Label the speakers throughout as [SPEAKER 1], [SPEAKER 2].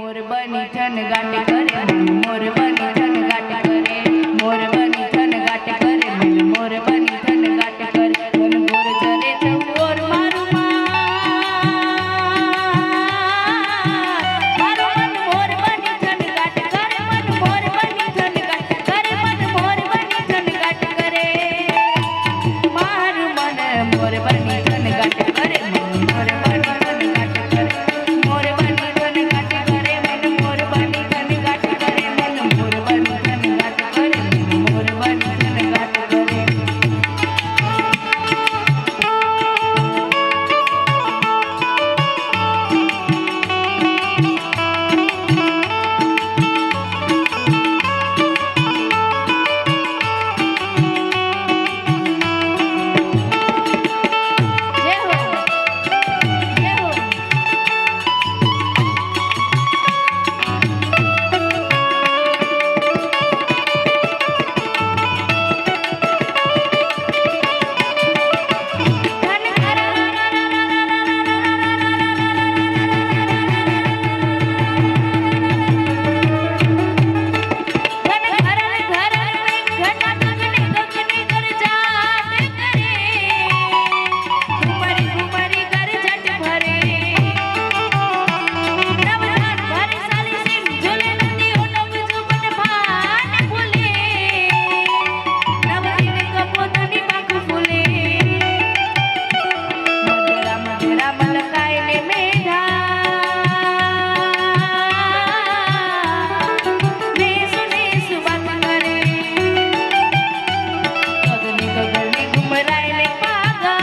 [SPEAKER 1] मोर बनी ठन गाट करे मोर बनी ठन गाट करे मोर बनी ठन गाट करे मोर बनी ठन गाट करे मन मोर चले चौर मारू मारू मन मोर बनी ठन गाट करे मन मोर बनी ठन गाट करे मन मोर बनी ठन गाट करे मारू मन मोर बनी ठन गाट करे मोर बनी ठन गाट करे मोर बनी ठन गाट करे मन मोर बनी ठन गाट करे मन मोर बनी ठन गाट करे मोर बनी ठन गाट करे जय हो जय हो धन घर धन घर घर घना गगने गगने कर जात करे घुमरी घुमरी कर झट भरे नवधान भर साली सिंह झूले नदियों नव जुबन भान फूले नवदीन कपोतनी पाख फूले मधुरा मधुरा मलकाए ने मेढा ने सुने सुबात करे गगने गगने घुमराए ने पागल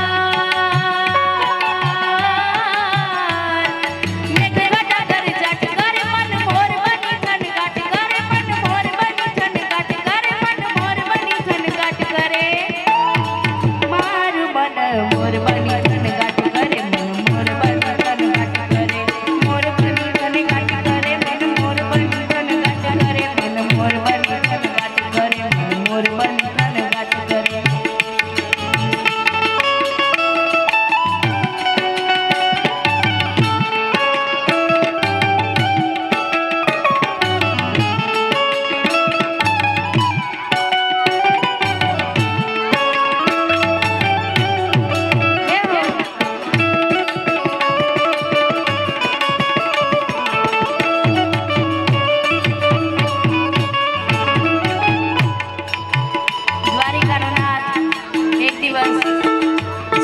[SPEAKER 1] ने घटा कर जट करे मन मोर बनी ठन गाट करे मन मोर बनी ठन गाट करे मन मोर बनी ठन गाट करे मार मन मोर बनी ठन गाट करे मन मोर बनी ठन गाट करे मोर बनी ठन गाट करे मन मोर बनी ठन गाट करे मन मोर बनी ठन गाट करे मन मोर बनी ठन गाट करे जय हो દ્વારિકાનો નાથ એક દિવસ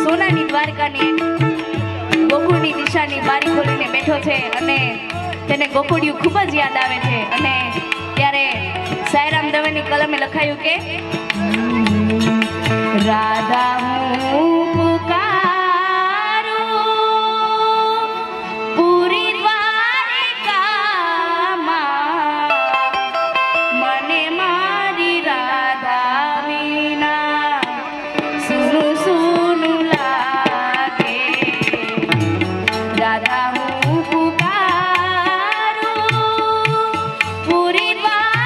[SPEAKER 1] સોનાની દ્વારકાની ગોકુળની દિશાની બારી ખોલીને બેઠો છે અને તેને ગોકુળિયું ખૂબ જ યાદ આવે છે અને ત્યારે સાયરામ દવેની કલમે લખાયું કે રાધા હું પુકારું પૂરી દ્વારિકામાં મને મારી રાધા વિના સુનું સુનું લાગે રાધા હું પુકારું પૂરી દ્વારિકામાં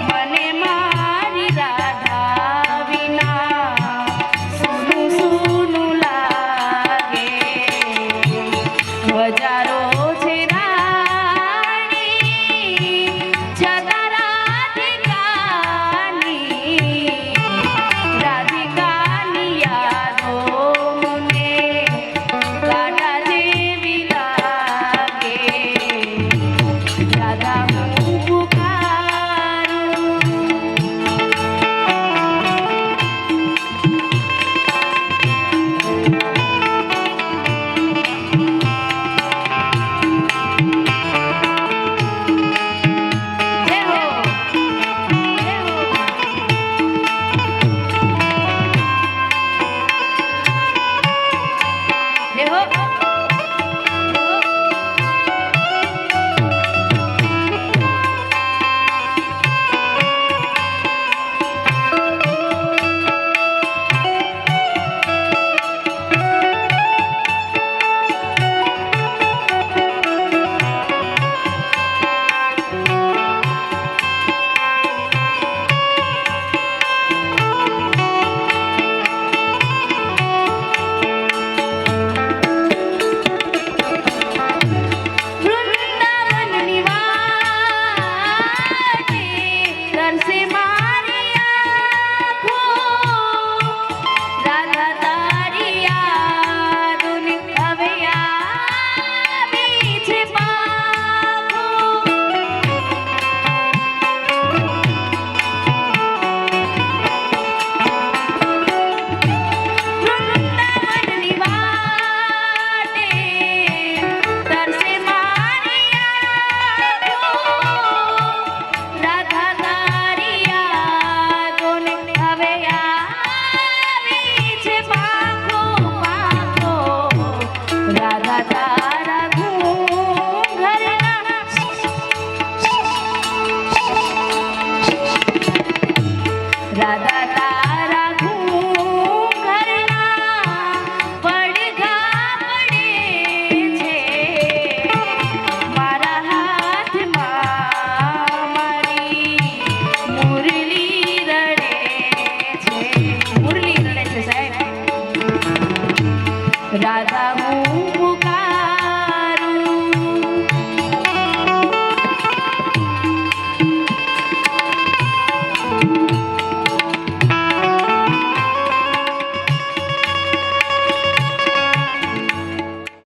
[SPEAKER 1] મને મારી રાધા વિના સુનું સુનું લાગે હજારો